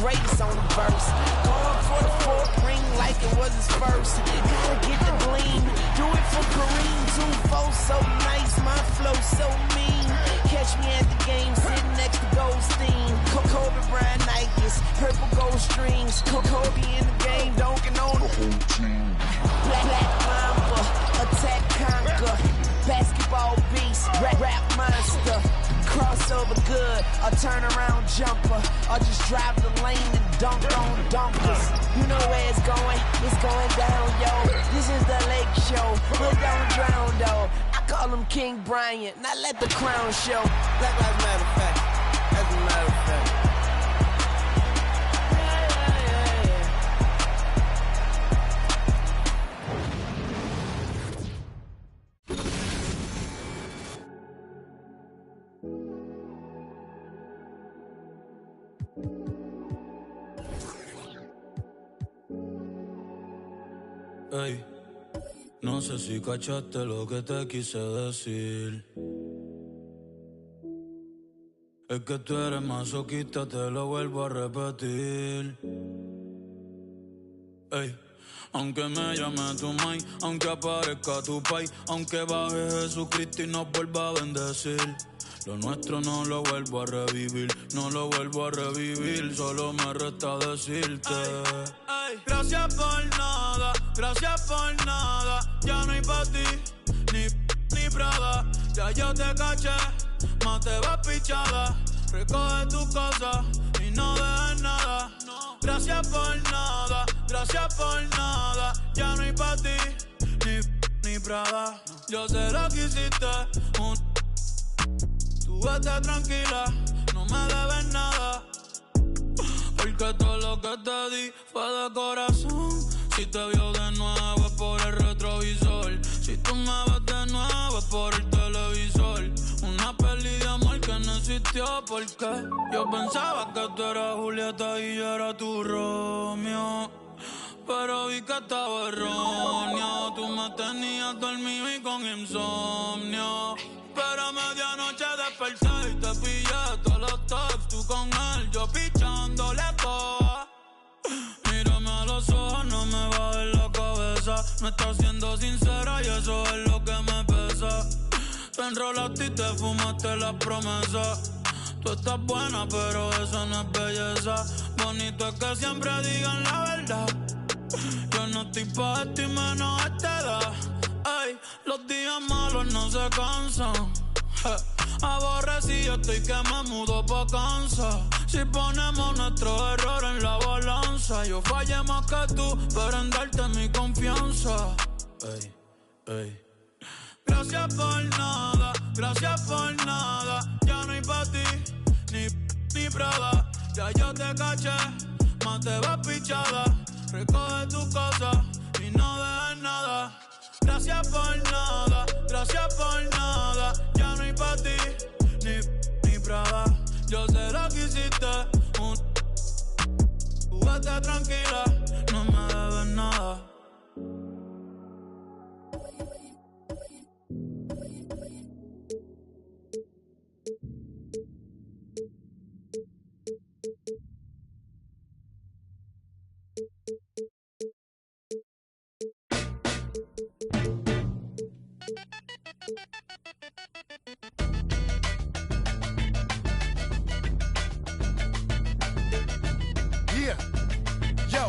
greatest on the verse. Going for the fourth ring like it was his first. Gotta get the gleam, do it for Kareem. 2-4 so nice, my flow so mean. Catch me at the game, sitting next to Goldstein. Kobe Bryant Nikes, purple gold strings. Kobe in the game, dunking on the whole team. Black Mamba, attack conquer. Basketball beast, rap monster. Crossover good, a turnaround jumper. Or just drive the lane and dunk on dunkers. You know where it's going down, yo. This is the Lake Show, but don't drown, though. I call him King Bryant, now let the crown show. Black Lives Matter fact, that's a matter of fact. Ey, no sé si cachaste lo que te quise decir. Es que tú eres masoquista, te lo vuelvo a repetir. Ey, aunque me llame tu mai, aunque aparezca tu pai, aunque baje Jesucristo y nos vuelva a bendecir. Lo nuestro no lo vuelvo a revivir, no lo vuelvo a revivir, solo me resta decirte. Ay, gracias por nada, ya no hay pa' ti, ni Prada. Ya yo te caché, más te vas pichada. Recoge tus cosas y no dejes nada. Gracias por nada, ya no hay pa' ti, ni Prada. Yo sé lo que hiciste, tú vete tranquila, no me debes nada. Porque todo lo que te di fue de corazón. Si te vio de nuevo es por el retrovisor. Si tú me ves de nuevo es por el televisor. Una peli de amor que no existió porque yo pensaba que tú eras Julieta y yo era tu Romeo. Pero vi que estaba erróneo. Tú me tenías dormido y con insomnio. Pero a medianoche desperté y te pillé todos los tops. Tú con él, yo pichándole todo. Mírame a los ojos, no me bajes la cabeza. No estás siendo sincera y eso es lo que me pesa. Te enrolaste y te fumaste las promesas. Tú estás buena, pero eso no es belleza. Bonito es que siempre digan la verdad. Yo no estoy pa' esto y menos a esta edad. Ey, los días malos no se cansan. Aborrecido estoy que me mudo pa' Kansas. Si ponemos nuestro error en la balanza, yo fallé más que tú, pero en darte mi confianza. Ey, ey. Gracias por nada, ya no hay pa' ti, ni Prada. Ya yo te caché, más te vas pichada. Recoge tus cosas y no dejes nada. Gracias por nada, ya no hay pa' ti, ni Prada. Yo sé lo que hiciste, tú vete tranquila, no me debes nada. Yeah, yo,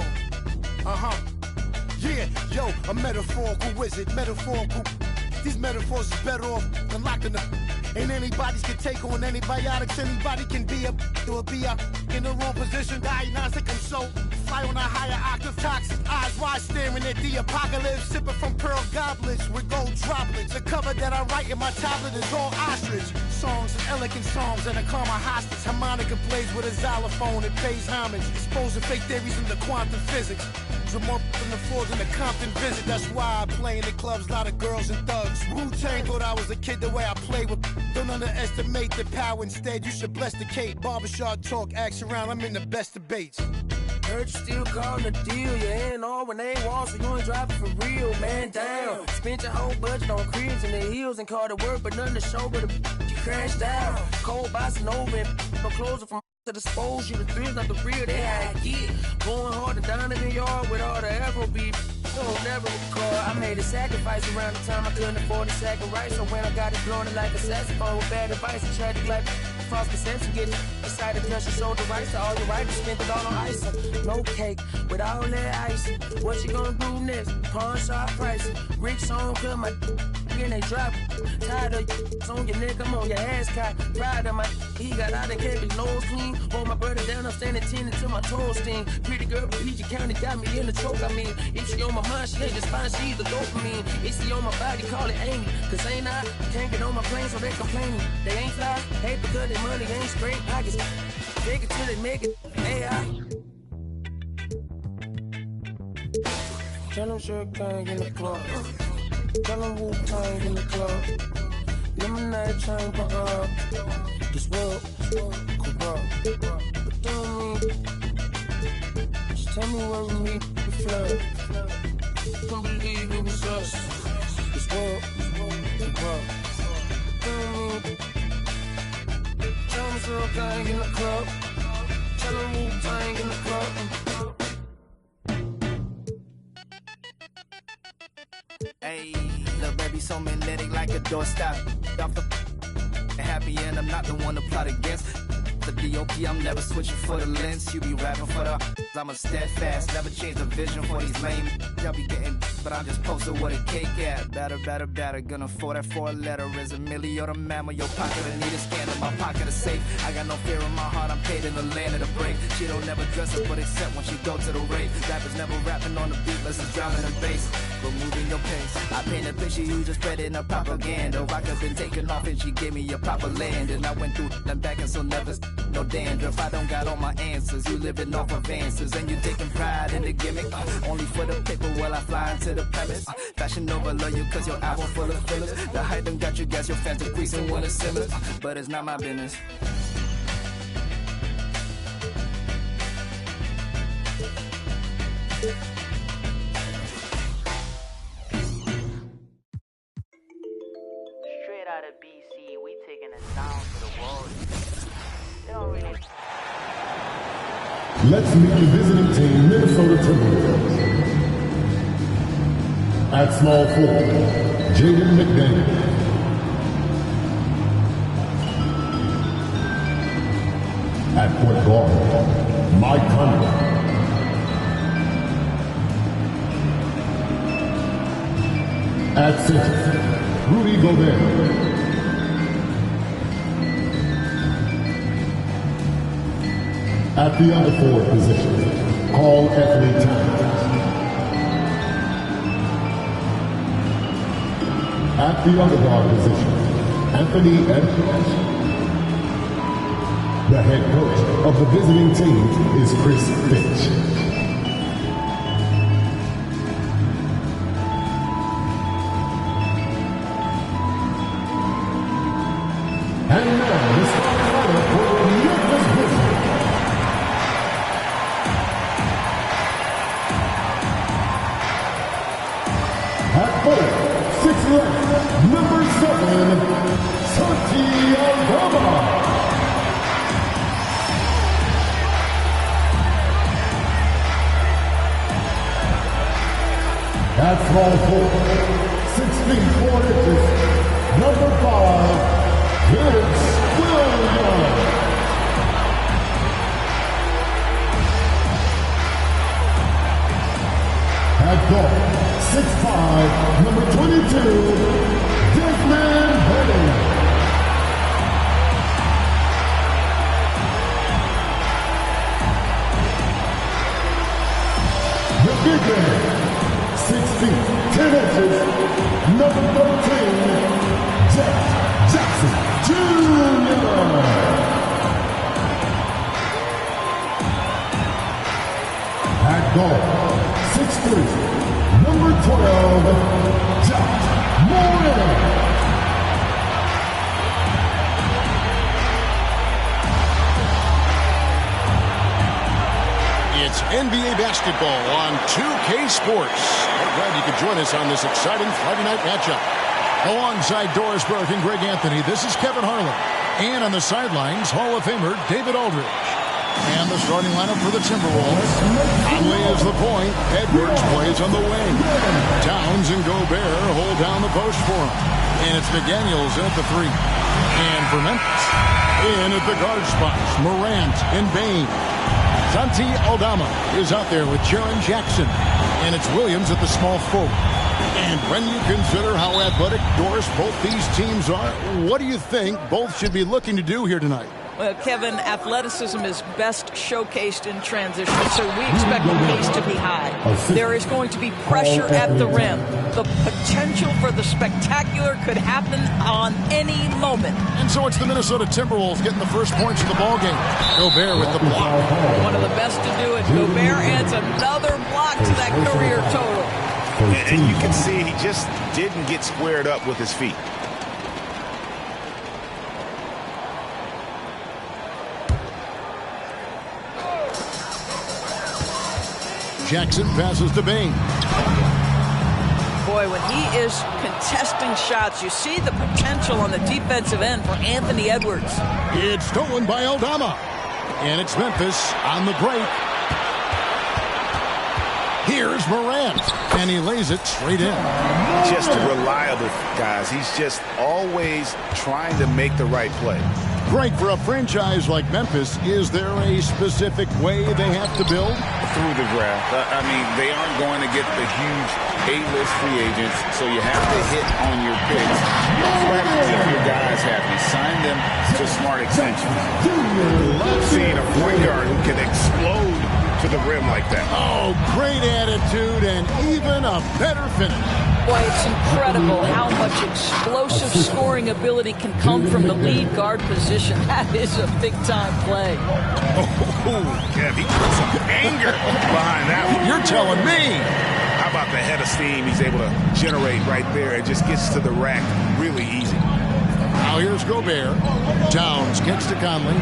yeah, yo, a metaphorical wizard, metaphorical. These metaphors is better off than locking them. Ain't anybody's can take on antibiotics. Anybody can be a or be up in the wrong position. Diagnostic, I'm so fly on a higher octave. Toxic eyes wide staring at the apocalypse. Sipping from pearl goblets with gold droplets. The cover that I write in my tablet is all ostrich. Songs and elegant songs and a karma hostage. Harmonica plays with a xylophone. It pays homage. Exposing fake theories into quantum physics. More than the floors in the Compton visit. That's why I play in the clubs, lot of girls and thugs. Wu-Tang thought I was a kid the way I play with. Don't underestimate the power. Instead, you should bless the Kate. Barbershop talk, ask around. I'm in the best debates. Heard you still calling a deal. You ain't all when they want, so you ain't driving for real, man. Down. Spent your whole budget on cribs and the heels and car to work, but nothing to show but you crashed out. Cold bossing over and no closer from to dispose you, the thrills not the real, they how I get. Going hard and down in the yard with all the Afro beef. Don't never recall. I made a sacrifice around the time I couldn't afford a sack of rice. So when I got it blown it like a saxophone with bad advice, a tragic life, false perception, get decided because you sold the rights to all your writers, spent it all on ice. No cake with all that ice. What you gonna do next? Pawn shop prices. Rick song, cut my and they drop. Tired of on your neck, I'm on your ass cock. Pride of my he got out and kept his nose clean. Hold my brother down, I'm standing tending to my toes sting. Pretty girl from PG County got me in the choke. I mean, if she on my mind, she ain't just fine, she's the dopamine. If she on my body, call it Amy. Cause ain't I can't get on my plane, so they complaining. They ain't fly, hate because their money ain't straight pockets. Take it till they make it. AI. Tell them Sugar Gang in the club. Tell them Wu-Tang in the club. Lemonade chain for up. This world corrupt. But don't mean. Just tell me where we meet the flood. Can't believe it was us. This world corrupt. Don't mean. Tell them Sugar Gang in the club. Tell them Wu-Tang in the club. Hey, little baby so magnetic like a doorstop. Off the happy end, I'm not the one to plot against. The DOP, I'm never switching for the lens. You be rapping for the I'm a steadfast, never change the vision for these lame. Y'all be getting, but I'm just posted with a cake at. Better, gonna afford that for a letter. Is a milli or the mammal, your pocket, I need a scan in my pocket is safe. I got no fear in my heart, I'm paid in the land of the break. She don't never dress up, but except when she go to the rave. Rappers never rapping on the beat, less is drowning in bass. But moving your pace, I paint a picture, you just spreading a propaganda. Rock up been taken off and she gave me a proper land. And I went through them back and so never no dandruff. I don't got all my answers, you living off advances. And you taking pride in the gimmick, only for the paper while I fly into the premise. Fashion Nova love you cause your album full of fillers. The hype done got you guys, your fans decreasing when it's similar. But it's not my business. Straight out of BC, we taking it down for the world. They don't really. Let's meet the visiting team, Minnesota Timberwolves. At small forward, Jaden McDaniel. At point guard, Mike Conley. At center, Rudy Gobert. At the other forward position, Carl Anthony Towns. At the other guard position, Anthony Edwards. The head coach of the visiting team is Chris Finch. And now, the starting lineup for the Memphis Grizzlies. At 4, 6'11", number 7, Santi Aldama. At small forward, 6 feet 4 inches, number 5, Vince Williams. At guard, 6'5", number 22, Desmond Hurley. The big man, 6 feet 10 inches, number 13, Jeff Jackson Jr. At guard, 6'3", number 12, Josh Moreno. It's NBA basketball on 2K Sports. We're glad you could join us on this exciting Friday night matchup. Alongside Doris Burke and Greg Anthony, this is Kevin Harlan. And on the sidelines, Hall of Famer David Aldridge. And the starting lineup for the Timberwolves. Conley is the point. Edwards plays on the wing. Towns and Gobert hold down the post for him. And it's McDaniels in at the 3. And for Memphis, in at the guard spots, Morant and Bane. Santi Aldama is out there with Jaren Jackson. And it's Williams at the small forward. And when you consider how athletic Doris both these teams are, what do you think both should be looking to do here tonight? Well, Kevin, athleticism is best showcased in transition, so we expect the pace to be high. There is going to be pressure at the rim. The potential for the spectacular could happen on any moment. And so it's the Minnesota Timberwolves getting the first points of the ballgame. Gobert with the block. One of the best to do it. Gobert adds another block to that career total. And you can see he just didn't get squared up with his feet. Jackson passes to Bane. Boy, when he is contesting shots, you see the potential on the defensive end for Anthony Edwards. It's stolen by Aldama. And it's Memphis on the break. Here's Morant, and he lays it straight in. Just reliable, guys. He's just always trying to make the right play. Greg, for a franchise like Memphis, is there a specific way they have to build? Through the draft. I mean, they aren't going to get the huge A-list free agents, so you have to hit on your picks. You also have to keep your guys happy. Sign them to smart extensions. Love seeing a point guard who can explode to the rim like that. Oh, great attitude and even a better finish. Boy, it's incredible how much explosive scoring ability can come from the lead guard position. That is a big-time play. Oh, yeah, he put some anger behind that one. You're telling me. How about the head of steam he's able to generate right there? It just gets to the rack really easy. Now here's Gobert. Towns gets to Conley.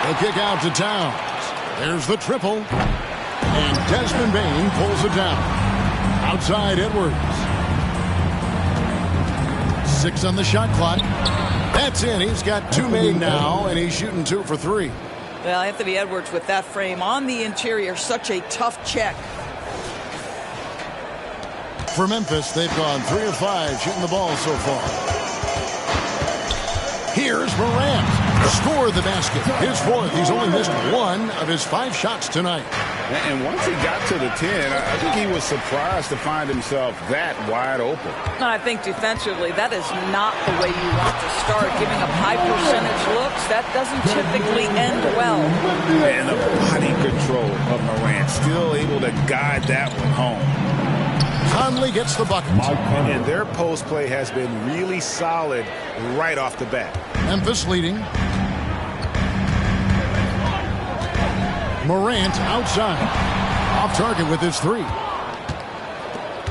The kick out to Towns. There's the triple. And Desmond Bane pulls it down. Outside Edwards. 6 on the shot clock. That's in. He's got 2 made now, and he's shooting 2 for 3. Well, Anthony Edwards with that frame on the interior, such a tough check. For Memphis, they've gone 3 of 5 shooting the ball so far. Here's Morant. Score the basket. His 4th. He's only missed 1 of his 5 shots tonight. And once he got to the 10, I think he was surprised to find himself that wide open. I think defensively, that is not the way you want to start. Giving up high percentage looks, that doesn't typically end well. And the body control of Morant, still able to guide that one home. Conley gets the bucket. And their post play has been really solid right off the bat. Memphis leading. Morant outside. Off target with his 3.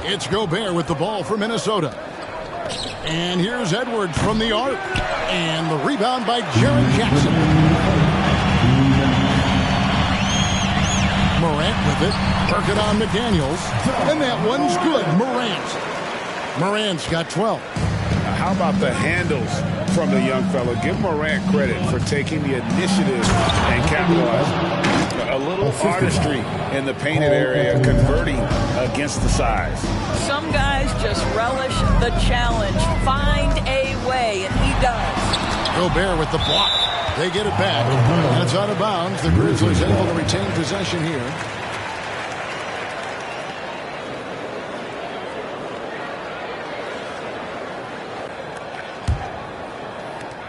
It's Gobert with the ball for Minnesota. And here's Edwards from the arc. And the rebound by Jaren Jackson. Morant with it. Working on McDaniels. And that one's good. Morant's got 12. How about the handles from the young fella? Give Morant credit for taking the initiative and capitalizing. A little artistry in the painted area, converting against the size. Some guys just relish the challenge. Find a way, and he does. Gobert with the block. They get it back. And it's out of bounds. The Grizzlies able to retain possession here.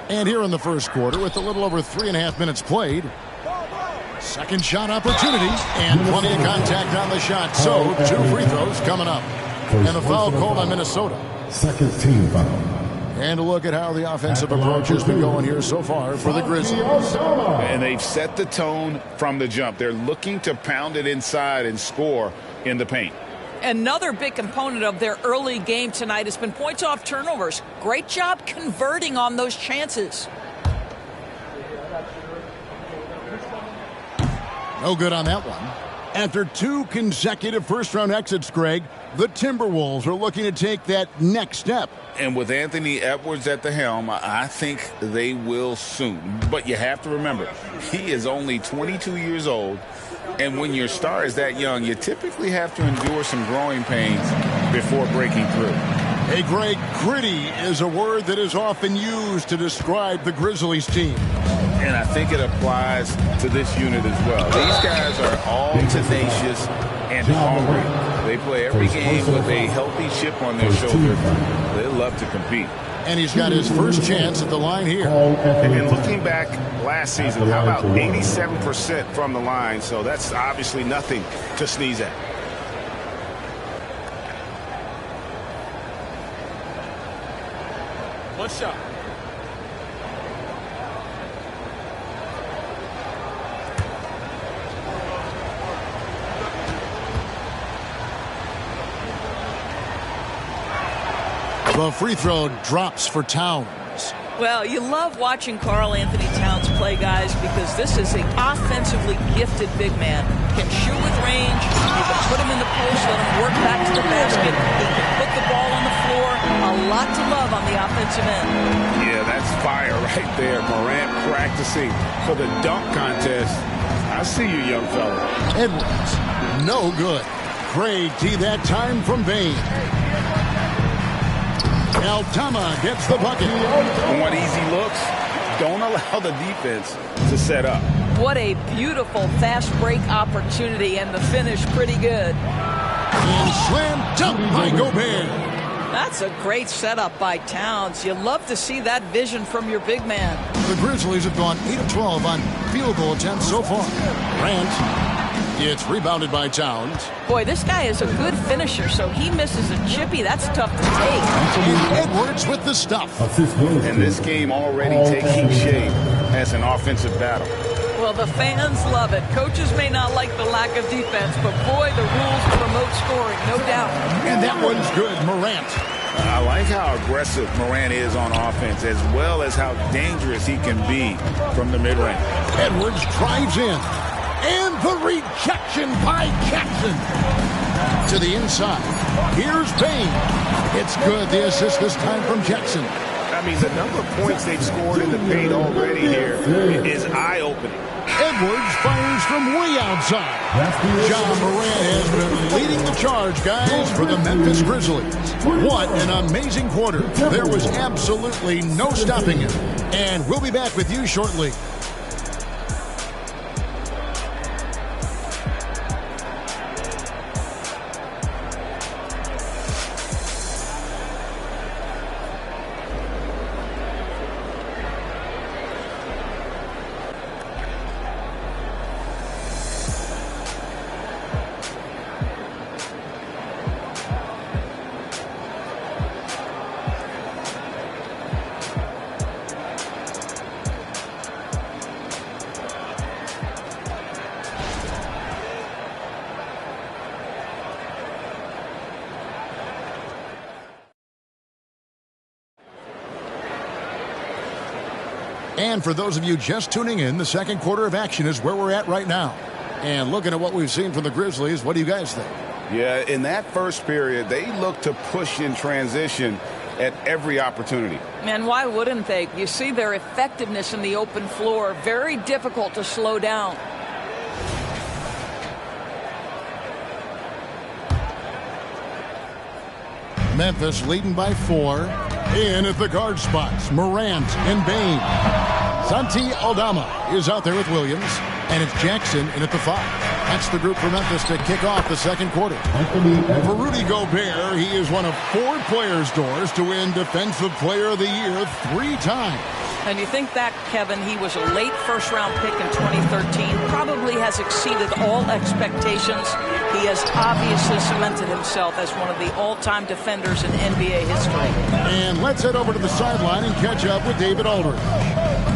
And here in the first quarter, with a little over 3.5 minutes played, second shot opportunity, and plenty of contact on the shot. So, 2 free throws coming up. And the foul called on Minnesota. Second team foul. And a look at how the offensive approach has been going here so far for the Grizzlies. And they've set the tone from the jump. They're looking to pound it inside and score in the paint. Another big component of their early game tonight has been points off turnovers. Great job converting on those chances. No good on that one. After 2 consecutive first-round exits, Greg, the Timberwolves are looking to take that next step. And with Anthony Edwards at the helm, I think they will soon. But you have to remember, he is only 22 years old. And when your star is that young, you typically have to endure some growing pains before breaking through. Hey, Greg, gritty is a word that is often used to describe the Grizzlies team. And I think it applies to this unit as well. These guys are all tenacious and hungry. They play every game with a healthy chip on their shoulder. They love to compete. And he's got his first chance at the line here. And looking back last season, how about 87% from the line? So that's obviously nothing to sneeze at. One shot. The free throw drops for Towns. Well, you love watching Karl Anthony Towns play, guys, because this is an offensively gifted big man. Can shoot with range. You can put him in the post, let him work back to the basket. He can put the ball on the floor. A lot to love on the offensive end. Yeah, that's fire right there. Morant practicing for the dunk contest. I see you, young fella. Edwards, no good. Great D that time from Bane. Aldama gets the bucket. Want easy looks? Don't allow the defense to set up. What a beautiful fast break opportunity, and the finish pretty good. And slam dunk by Gobert. That's a great setup by Towns. You love to see that vision from your big man. The Grizzlies have gone 8 of 12 on field goal attempts so far. Grant. It's rebounded by Towns. Boy, this guy is a good finisher, so he misses a chippy. That's tough to take. And Edwards with the stuff. And this game already taking shape as an offensive battle. Well, the fans love it. Coaches may not like the lack of defense, but boy, the rules promote scoring, no doubt. And that one's good, Morant. I like how aggressive Morant is on offense, as well as how dangerous he can be from the mid-range. Edwards drives in. And the rejection by Jackson. To the inside. Here's Bane. It's good. The assist this time from Jackson. I mean, the number of points they've scored in the paint already here is eye-opening. Edwards fires from way outside. Ja Morant has been leading the charge, guys, for the Memphis Grizzlies. What an amazing quarter. There was absolutely no stopping him. And we'll be back with you shortly. And for those of you just tuning in, the second quarter of action is where we're at right now. And looking at what we've seen from the Grizzlies, what do you guys think? Yeah, in that first period, they looked to push in transition at every opportunity. And why wouldn't they? You see their effectiveness in the open floor. Very difficult to slow down. Memphis leading by 4. In at the guard spots, Morant and Bane. Santi Aldama is out there with Williams. And it's Jackson in at the 5. That's the group for Memphis to kick off the second quarter. For Rudy Gobert, he is one of 4 players' doors to win Defensive Player of the Year 3 times. And you think that, Kevin, he was a late first-round pick in 2013, probably has exceeded all expectations. He has obviously cemented himself as one of the all-time defenders in NBA history. And let's head over to the sideline and catch up with David Aldridge.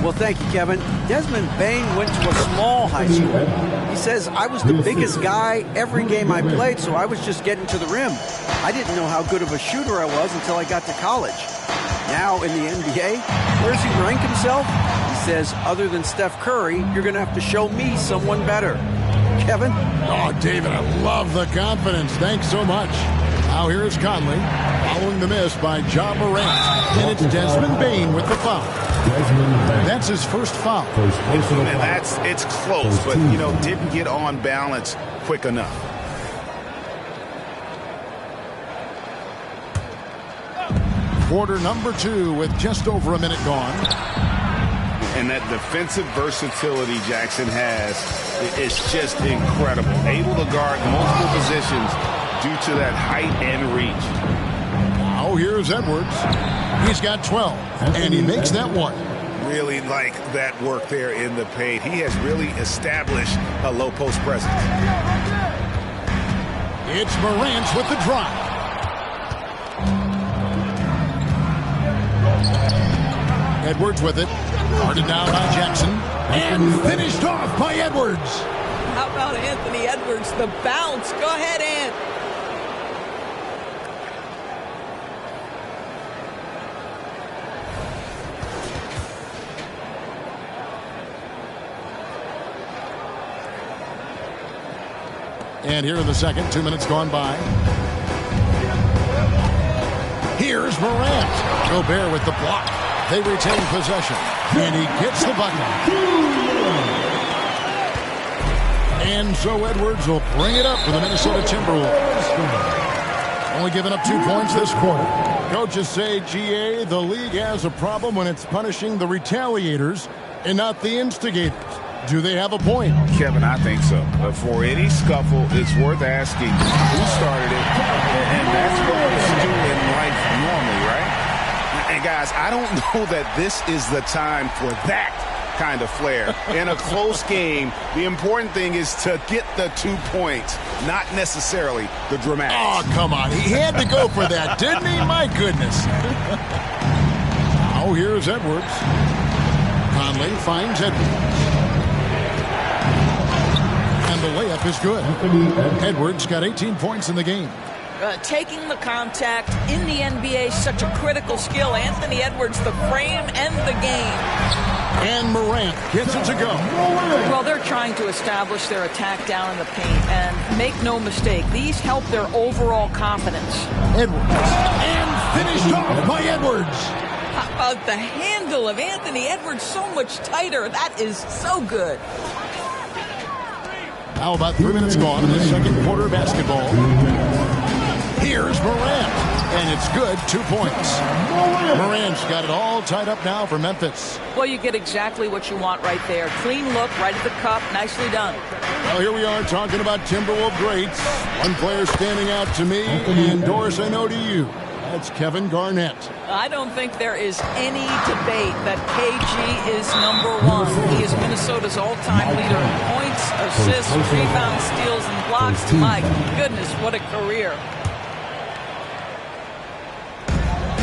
Well, thank you, Kevin. Desmond Bane went to a small high school. He says, I was the biggest guy every game I played, so I was just getting to the rim. I didn't know how good of a shooter I was until I got to college. Now in the NBA, where does he rank himself? He says, other than Steph Curry, you're going to have to show me someone better. Kevin? Oh, David, I love the confidence. Thanks so much. Now here is Conley, following the miss by Ja Morant. And it's Desmond Bane with the foul. That's his first foul. And it's close, but, didn't get on balance quick enough. Quarter number 2 with just over a minute gone. And that defensive versatility Jackson has is just incredible. Able to guard multiple positions due to that height and reach. Now here's Edwards. He's got 12, and he makes that one. Really like that work there in the paint. He has really established a low post presence. It's Morant with the drive. Edwards with it. Guarded down by Jackson. And finished off by Edwards. How about Anthony Edwards? The bounce. Go ahead, Ant. And here in the second, 2 minutes gone by. Here's Morant. Gobert with the block. They retain possession. And he gets the bucket. And so Edwards will bring it up for the Minnesota Timberwolves. Only giving up 2 points this quarter. Coaches say, GA, the league has a problem when it's punishing the retaliators and not the instigators. Do they have a point? Kevin, I think so. But for any scuffle, it's worth asking who started it. And that's what we do in life normally, right? And guys, I don't know that this is the time for that kind of flair. In a close game, the important thing is to get the 2 points, not necessarily the dramatics. Oh, come on. He had to go for that, didn't he? My goodness. Now here's Edwards. Conley finds Edwards. And the layup is good. Edwards got 18 points in the game. Taking the contact in the NBA is such a critical skill. Anthony Edwards, the frame and the game. And Morant gets it to go. Well, they're trying to establish their attack down in the paint. And make no mistake, these help their overall confidence. Edwards. And finished off by Edwards. How about the handle of Anthony Edwards? So much tighter. That is so good. Now about 3 minutes gone in the second quarter of basketball. Here's Morant, and it's good, 2 points. Morant's got it all tied up now for Memphis. Well, you get exactly what you want right there. Clean look, right at the cup, nicely done. Well, here we are talking about Timberwolves greats. One player standing out to me, and Doris, I know to you. That's Kevin Garnett. I don't think there is any debate that KG is #1. He is Minnesota's all-time leader in points, assists, rebounds, steals, and blocks. My goodness, what a career.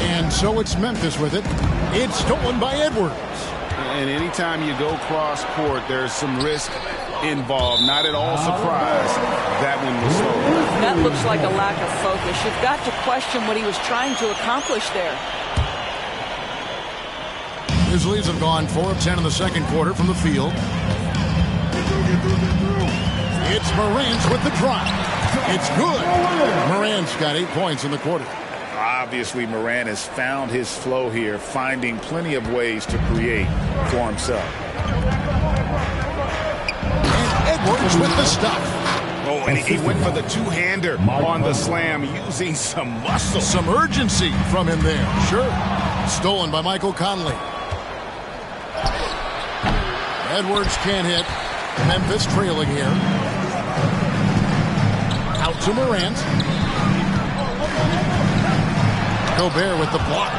And so it's Memphis with it. It's stolen by Edwards. And anytime you go cross-court, there's some risk involved. Not at all surprised that one was stolen. That looks like a lack of focus. You've got to question what he was trying to accomplish there. Grizzlies have gone 4 of 10 in the second quarter from the field. It's Morant with the drive. It's good. Morant's got 8 points in the quarter. Obviously, Morant has found his flow here, finding plenty of ways to create for himself. And Edwards with the stuff. Oh, and he went for the two-hander on the slam, using some muscle. Some urgency from him there. Sure. Stolen by Michael Conley. Edwards can't hit. Memphis trailing here. Out to Morant. Gobert with the block.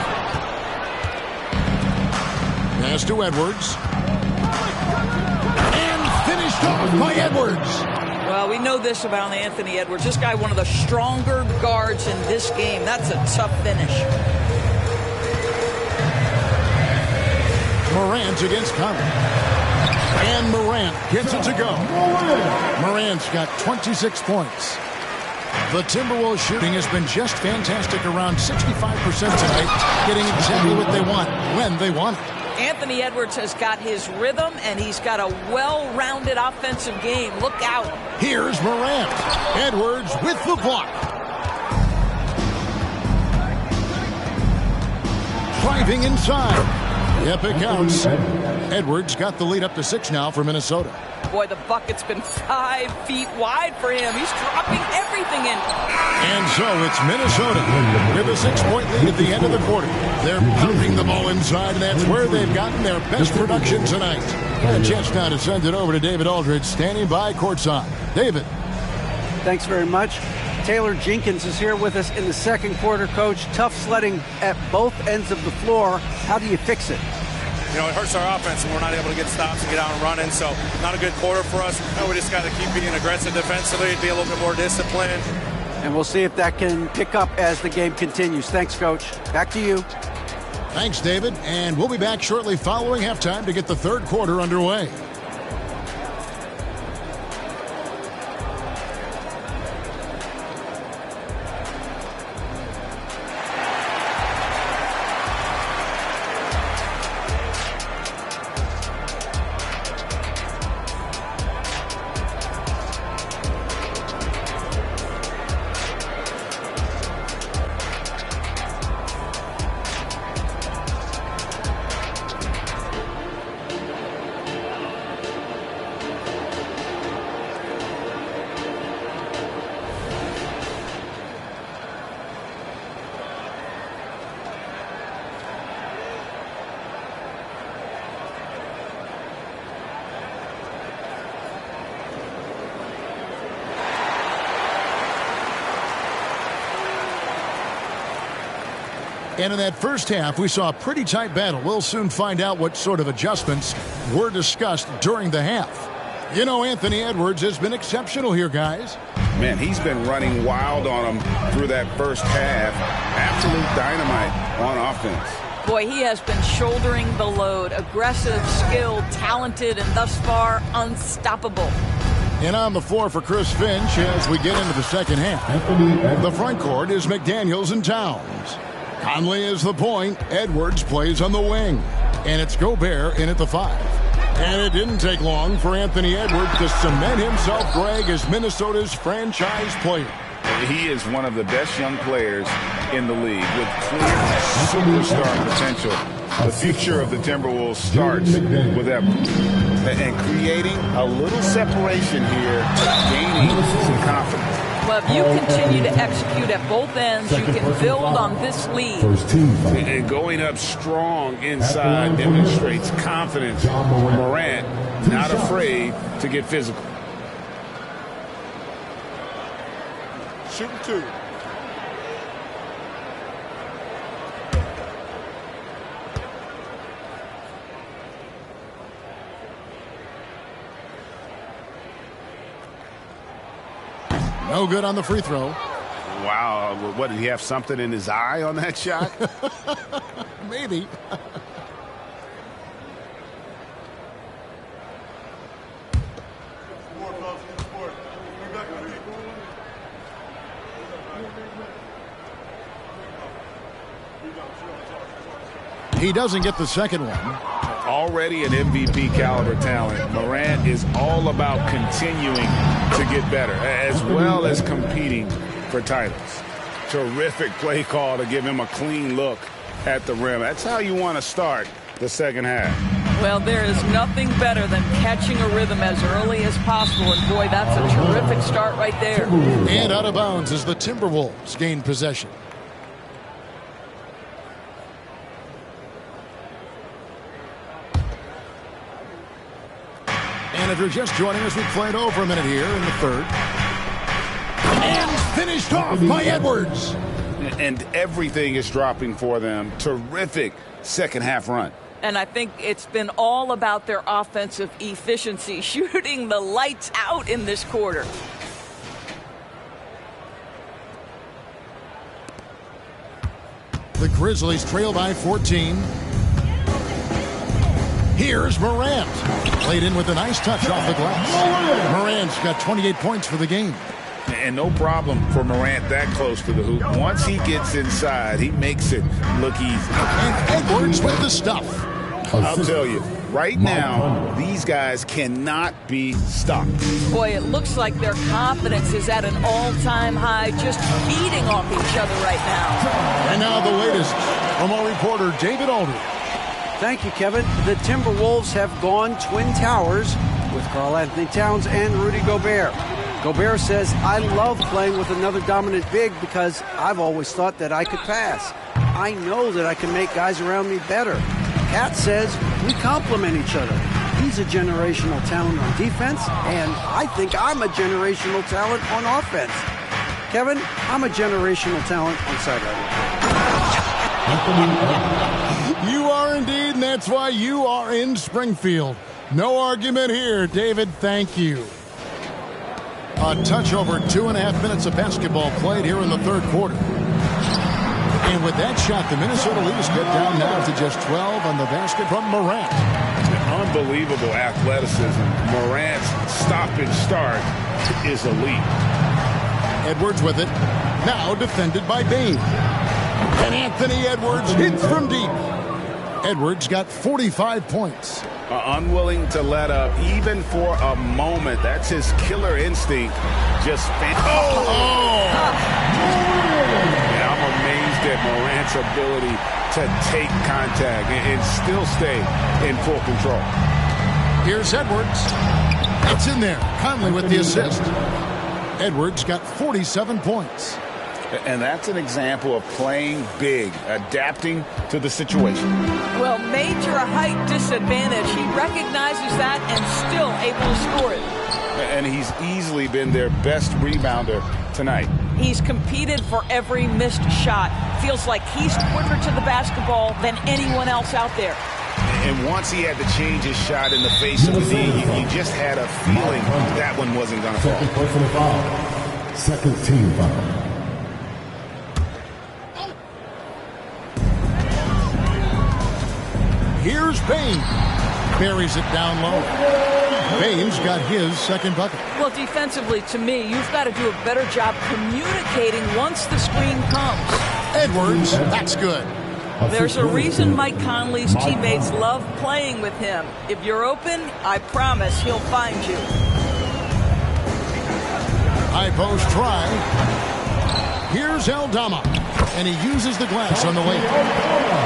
Pass to Edwards. And finished off by Edwards. Well, we know this about Anthony Edwards. This guy, one of the stronger guards in this game. That's a tough finish. Morant against Conley. And Morant gets it to go. Morant's got 26 points. The Timberwolves shooting has been just fantastic, around 65% tonight, getting exactly what they want, when they want it. Anthony Edwards has got his rhythm, and he's got a well-rounded offensive game. Look out. Here's Morant. Edwards with the block. driving inside. Yep, it counts. Edwards got the lead up to 6 now for Minnesota. Boy, the bucket's been 5 feet wide for him. He's dropping everything in. And so it's Minnesota with a 6-point lead at the end of the quarter. They're pounding the ball inside, and that's where they've gotten their best production tonight. A chance now to send it over to David Aldridge, standing by courtside. David. Thanks very much. Taylor Jenkins is here with us in the second quarter, Coach. Tough sledding at both ends of the floor. How do you fix it? You know, it hurts our offense when we're not able to get stops and get out and running. So not a good quarter for us. We just got to keep being aggressive defensively and be a little bit more disciplined. And we'll see if that can pick up as the game continues. Thanks, Coach. Back to you. Thanks, David. And we'll be back shortly following halftime to get the third quarter underway. And in that first half, we saw a pretty tight battle. We'll soon find out what sort of adjustments were discussed during the half. You know, Anthony Edwards has been exceptional here, guys. Man, he's been running wild on them through that first half. Absolute dynamite on offense. Boy, he has been shouldering the load. Aggressive, skilled, talented, and thus far unstoppable. And on the floor for Chris Finch as we get into the second half. The front court is McDaniels and Towns. Conley is the point. Edwards plays on the wing. And it's Gobert in at the 5. And it didn't take long for Anthony Edwards to cement himself, Greg, as Minnesota's franchise player. He is one of the best young players in the league with clear superstar potential. The future of the Timberwolves starts with Edwards. And creating a little separation here, gaining some confidence. Well, if you continue to execute at both ends, you can build on this lead. And going up strong inside demonstrates confidence. Morant not afraid to get physical. Shooting 2. No good on the free throw. Wow. What, did he have something in his eye on that shot? Maybe. He doesn't get the second one. Already an MVP caliber talent, Morant is all about continuing to get better, as well as competing for titles. Terrific play call to give him a clean look at the rim. That's how you want to start the second half. Well, there is nothing better than catching a rhythm as early as possible, and boy, that's a terrific start right there. And out of bounds as the Timberwolves gain possession. And if you're just joining us, we've played over a minute here in the third. And finished off by Edwards. And everything is dropping for them. Terrific second half run. And I think it's been all about their offensive efficiency, shooting the lights out in this quarter. The Grizzlies trail by 14. Here's Morant. Played in with a nice touch off the glass. Morant's got 28 points for the game. And no problem for Morant that close to the hoop. Once he gets inside, he makes it look easy. And Edwards with the stuff. I'll tell you, Right now, these guys cannot be stopped. Boy, it looks like their confidence is at an all-time high, just feeding off each other right now. And now the latest from our reporter, David Aldridge. Thank you, Kevin. The Timberwolves have gone Twin Towers with Karl-Anthony Towns and Rudy Gobert. Gobert says, I love playing with another dominant big because I've always thought that I could pass. I know that I can make guys around me better. Cat says, we complement each other. He's a generational talent on defense, and I think I'm a generational talent on offense. Kevin, I'm a generational talent on sideline. You are indeed, and that's why you are in Springfield. No argument here, David. Thank you. A touch over 2.5 minutes of basketball played here in the third quarter. And with that shot, the Minnesota Lynx get down now to just 12 on the basket from Morant. Unbelievable athleticism. Morant's stop and start is elite. Edwards with it. Now defended by Bane. And Anthony Edwards hits from deep. Edwards got 45 points. Unwilling to let up even for a moment. That's his killer instinct. Just Yeah, I'm amazed at Morant's ability to take contact and still stay in full control. Here's Edwards. It's in there. Conley with the assist. Edwards got 47 points. And that's an example of playing big, adapting to the situation. Well, major height disadvantage. He recognizes that and still able to score it. And he's easily been their best rebounder tonight. He's competed for every missed shot. Feels like he's quicker to the basketball than anyone else out there. And once he had to change his shot in the face of the D, you just had a feeling that one wasn't going to fall. Second personal foul. Second team foul. Here's Bane. Buries it down low. Bane's got his second bucket. Well, defensively, to me, you've got to do a better job communicating once the screen comes. Edwards, that's good. There's a reason Mike Conley's teammates love playing with him. If you're open, I promise he'll find you. High post try. Here's Aldama. And he uses the glass on the way.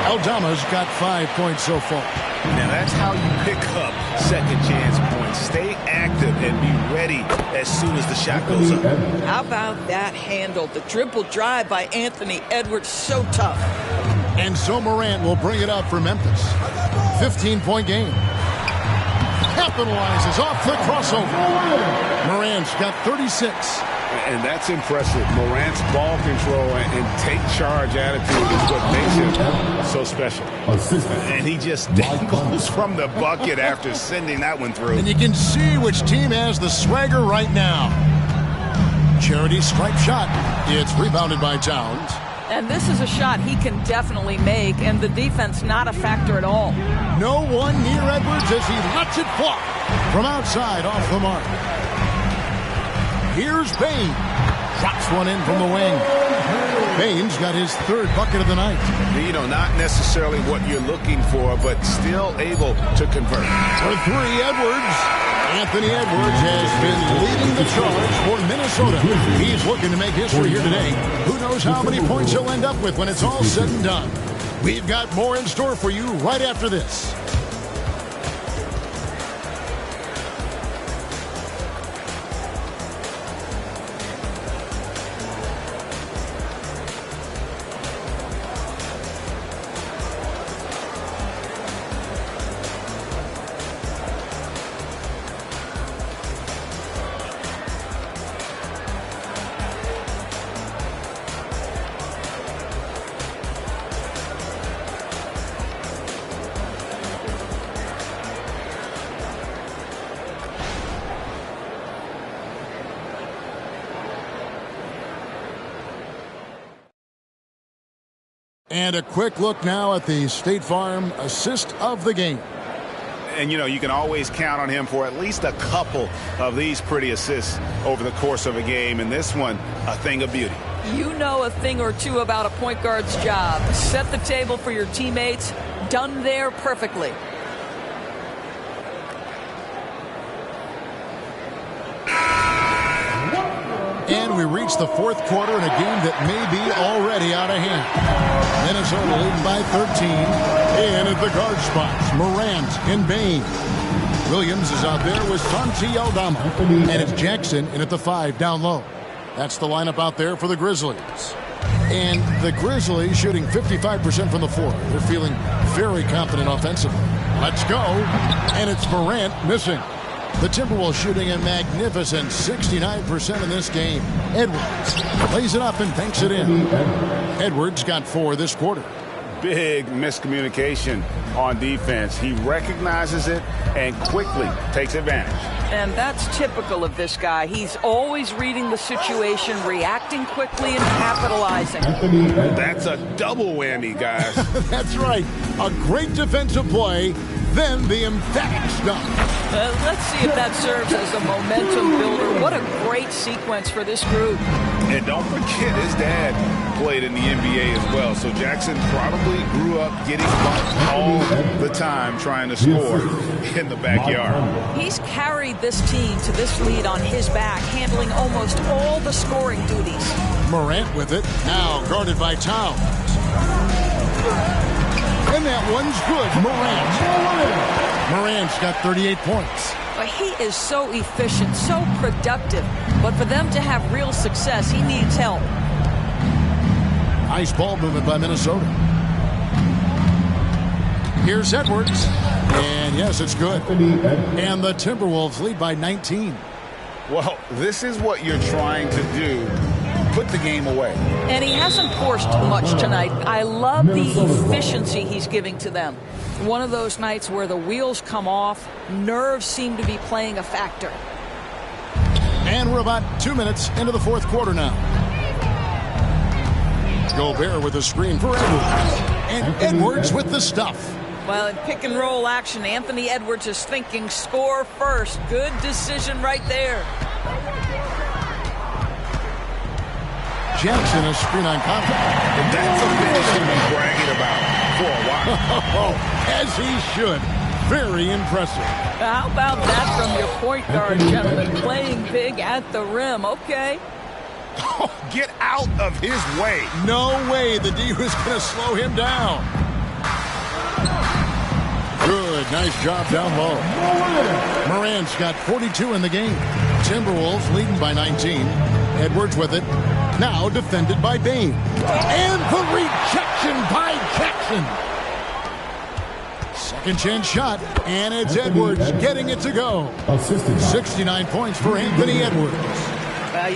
Aldama's got 5 points so far. Now that's how you pick up second chance points. Stay active and be ready as soon as the shot goes up. How about that handle? The dribble drive by Anthony Edwards, so tough. And so Morant will bring it up for Memphis. 15-point game. Capitalizes off the crossover. Morant's got 36. And that's impressive. Morant's ball control and take charge attitude is what makes him so special. And he just dangles from the bucket after sending that one through. And you can see which team has the swagger right now. Charity stripe shot. It's rebounded by Towns. And this is a shot he can definitely make, and the defense not a factor at all. No one near Edwards as he lets it fly from outside off the mark. Here's Bane. Drops one in from the wing. Bane's got his third bucket of the night. You know, not necessarily what you're looking for, but still able to convert. For three, Edwards. Anthony Edwards has been leading the charge for Minnesota. He's looking to make history here today. Who knows how many points he'll end up with when it's all said and done. We've got more in store for you right after this. And a quick look now at the State Farm assist of the game. And, you know, you can always count on him for at least a couple of these pretty assists over the course of a game. And this one, a thing of beauty. You know a thing or two about a point guard's job. Set the table for your teammates. Done there perfectly. we reach the fourth quarter in a game that may be already out of hand. Minnesota leading by 13. In at the guard spots, Morant and Bane. Williams is out there with Santi Aldama. And it's Jackson in at the 5 down low. That's the lineup out there for the Grizzlies. And the Grizzlies shooting 55% from the floor. They're feeling very confident offensively. Let's go. And it's Morant missing. The Timberwolves shooting a magnificent 69% in this game. Edwards lays it up and banks it in. Edwards got 4 this quarter. Big miscommunication on defense. He recognizes it and quickly takes advantage. And that's typical of this guy. He's always reading the situation, reacting quickly, and capitalizing. That's a double whammy, guys. That's right. A great defensive play, then the emphatic stop. Let's see if that serves as a momentum builder. What a great sequence for this group. And don't forget, his dad played in the NBA as well. So Jackson probably grew up getting bumped all the time trying to score in the backyard. He's carried this team to this lead on his back, handling almost all the scoring duties. Morant with it, now guarded by Towns. And that one's good. Morant's got 38 points. But he is so efficient, so productive. But for them to have real success, he needs help. Nice ball movement by Minnesota. Here's Edwards. And yes, it's good. And the Timberwolves lead by 19. Well, this is what you're trying to do. Put the game away. And he hasn't forced much tonight. I love the efficiency he's giving to them. One of those nights where the wheels come off, nerves seem to be playing a factor. And we're about 2 minutes into the fourth quarter now. Gobert with a screen for Edwards. And Edwards with the stuff. Well, in pick and roll action, Anthony Edwards is thinking score first. Good decision right there. Jackson a screen on contact. And that's a finish he'll be bragging about for a while. As he should. Very impressive. How about that from your point guard, gentlemen? Playing big at the rim. Okay. Oh, get out of his way. No way the D was going to slow him down. Good. Nice job down low. Morant's got 42 in the game. Timberwolves leading by 19. Edwards with it. Now defended by Bane. And the rejection by Jackson. Second chance shot. And it's Edwards getting it to go. 69 points for Anthony Edwards.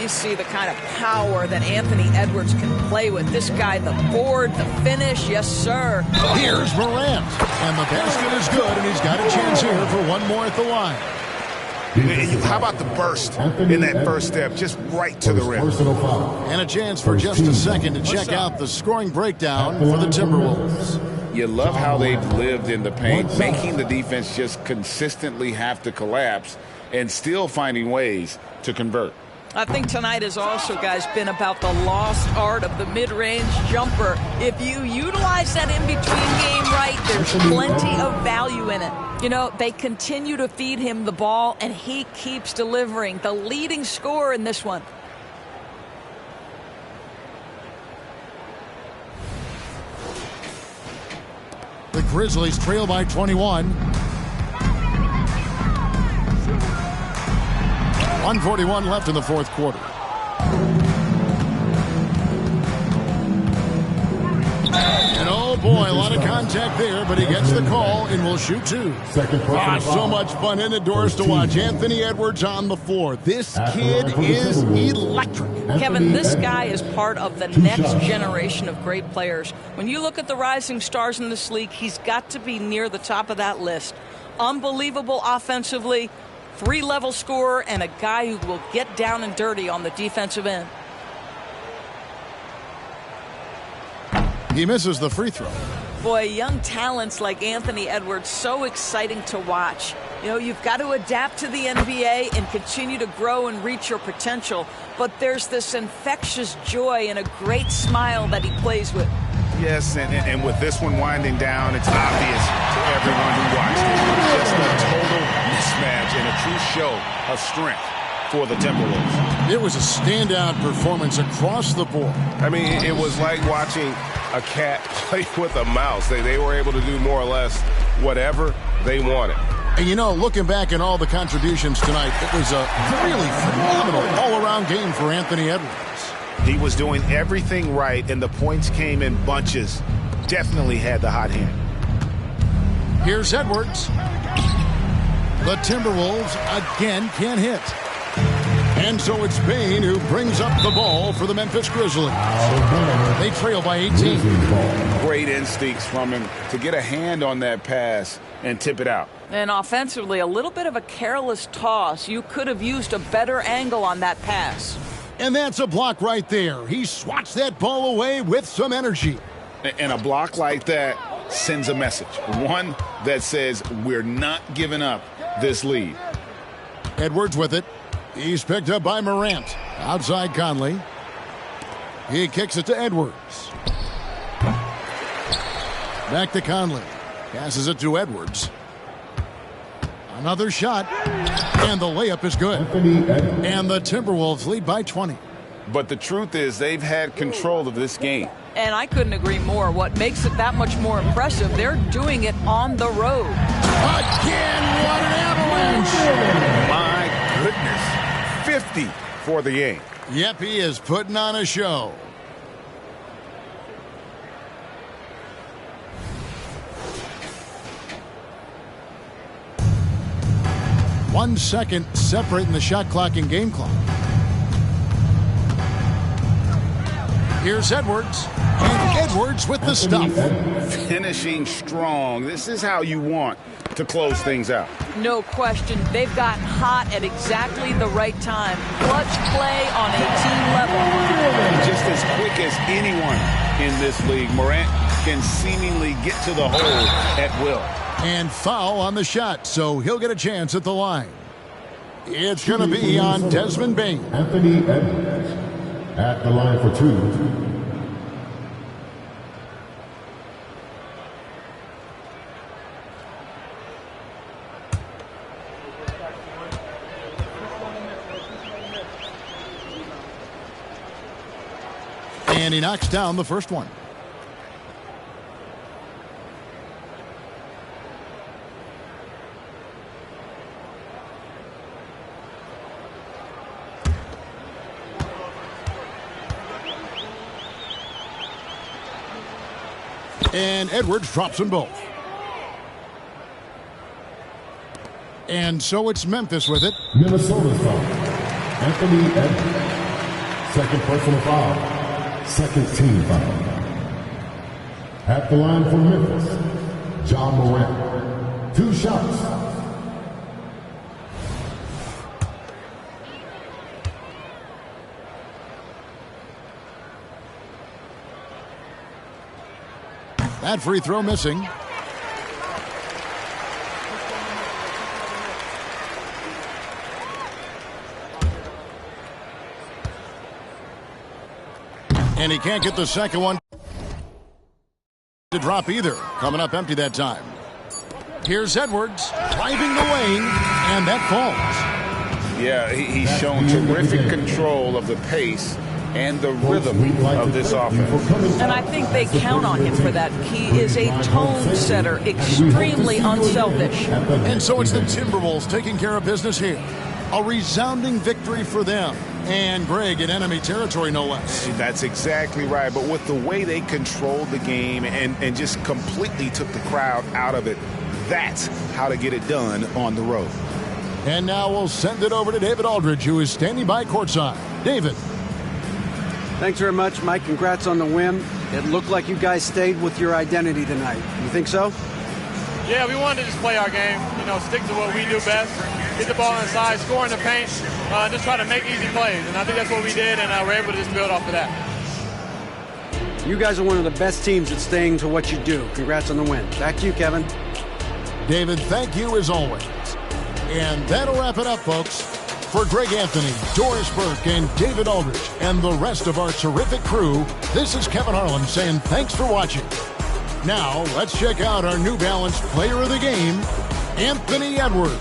You see the kind of power that Anthony Edwards can play with. This guy, the board, the finish, yes, sir. Here's Morant. And the basket is good, and he's got a chance here for one more at the line. How about the burst in that first step, just right to the rim. And a chance for just a second to check out the scoring breakdown for the Timberwolves. You love how they've lived in the paint, making the defense just consistently have to collapse and still finding ways to convert. I think tonight has also, guys, been about the lost art of the mid-range jumper. If you utilize that in-between game right, there's plenty of value in it. You know, they continue to feed him the ball, and he keeps delivering. The leading scorer in this one. The Grizzlies trail by 21. 1:41 left in the fourth quarter. And oh boy, a lot of contact there, but he gets the call and will shoot two. So much fun in the doors to watch. Anthony Edwards on the floor. This kid is electric. Kevin, this guy is part of the next generation of great players. When you look at the rising stars in this league, he's got to be near the top of that list. Unbelievable offensively. 3-level scorer, and a guy who will get down and dirty on the defensive end. He misses the free throw. Boy, young talents like Anthony Edwards, so exciting to watch. You know, you've got to adapt to the NBA and continue to grow and reach your potential. But there's this infectious joy and a great smile that he plays with. Yes, and with this one winding down, it's obvious to everyone who watched it. Just a total mismatch and a true show of strength for the Timberwolves. It was a standout performance across the board. I mean, it was like watching a cat play with a mouse. They were able to do more or less whatever they wanted. And, you know, looking back at all the contributions tonight, it was a really phenomenal all-around game for Anthony Edwards. He was doing everything right, and the points came in bunches. Definitely had the hot hand. Here's Edwards. The Timberwolves again can't hit. And so it's Bane who brings up the ball for the Memphis Grizzlies. They trail by 18. Great instincts from him to get a hand on that pass and tip it out. And offensively, a little bit of a careless toss. You could have used a better angle on that pass. And that's a block right there. He swats that ball away with some energy. And a block like that sends a message. One that says we're not giving up this lead. Edwards with it. He's picked up by Morant. Outside Conley. He kicks it to Edwards. Back to Conley. Passes it to Edwards. Another shot. And the layup is good. And the Timberwolves lead by 20. But the truth is they've had control of this game. And I couldn't agree more. What makes it that much more impressive, they're doing it on the road. Again, what an avalanche! My goodness. 50 for the game. Yep, he is putting on a show. One second separating the shot clock and game clock. Here's Edwards. And Edwards with the stuff. Finishing strong. This is how you want to close things out. No question. They've gotten hot at exactly the right time. Clutch play on a team level. Just as quick as anyone in this league, Morant can seemingly get to the hole at will. And foul on the shot, so he'll get a chance at the line. It's going to be on Desmond Bane. Anthony Edwards at the line for two. And he knocks down the first one. And Edwards drops them both. And so it's Memphis with it. Minnesota's foul. Anthony Edwards. Second personal foul. Second team foul. At the line for Memphis, John Morant. 2 shots. That free throw missing. And he can't get the second one to drop either. Coming up empty that time. Here's Edwards driving the lane, and that falls. Yeah, he's shown terrific control of the pace and the rhythm of this offense. And I think they count on him for that. He is a tone setter, extremely unselfish. And so it's the Timberwolves taking care of business here. A resounding victory for them. And Greg in enemy territory, no less. That's exactly right. But with the way they controlled the game and just completely took the crowd out of it, that's how to get it done on the road. And now we'll send it over to David Aldridge, who is standing by courtside. David. Thanks very much, Mike. Congrats on the win. It looked like you guys stayed with your identity tonight. You think so? Yeah, we wanted to just play our game, stick to what we do best, get the ball inside, score in the paint, just try to make easy plays. And I think that's what we did, and we're able to just build off of that. You guys are one of the best teams at staying to what you do. Congrats on the win. Back to you, Kevin. David, thank you as always. And that'll wrap it up, folks. For Greg Anthony, Doris Burke, and David Aldridge, and the rest of our terrific crew, this is Kevin Harlan saying thanks for watching. Now, let's check out our New Balance player of the game, Anthony Edwards.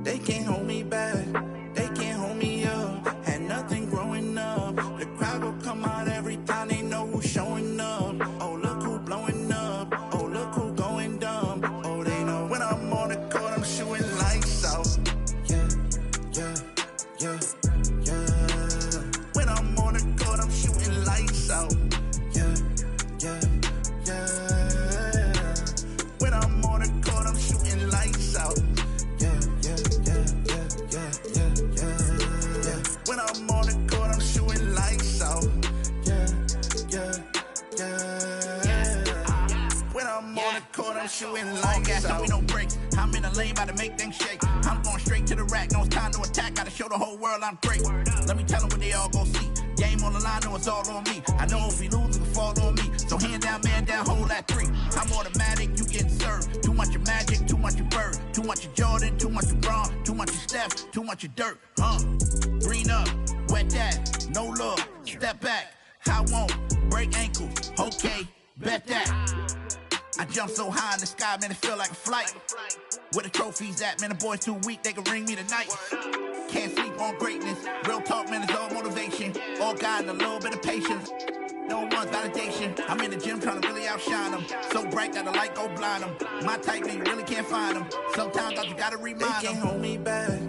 They can't hold me back, they can't hold me up. Had nothing growing up. The crowd will come out every time they know who's showing up. Oh, look who blowing up. Oh, look who going dumb. Oh, they know when I'm on the court, I'm shooting lights out. Yeah, yeah, yeah, yeah. When I'm on the court, I'm shooting lights out. Yeah, yeah, yeah. When I'm on the court, I'm shooting lights out. When I'm on the court, I'm shooting lights out. Yeah, yeah, yeah. When I'm on the court, I'm shooting lights out. No breaks. I'm in the lane, about to make things shake. I'm going straight to the rack. No time to attack. Gotta show the whole world I'm great. Let me tell them what they all gon' see. Game on the line, know it's all on me. I know if we lose, it'll fall on me. So hand down, man down, hold that 3. I'm automatic, you getting served. Too much of Magic, too much of Bird. Too much of Jordan, too much of Braun. Too much of Steph, too much of Dirk. Green up, wet that, no look, step back. I won't break ankles, okay, bet that. I jump so high in the sky, man, it feel like a flight. Where the trophies at, man, the boys too weak, they can ring me tonight. Can't sleep on greatness, real talk, man, it's all motivation. All God and a little bit of patience. No one's validation. I'm in the gym trying to really outshine them. So bright that the light go blind them. My type, man, you really can't find them. Sometimes I just gotta remind them. They can't hold me back.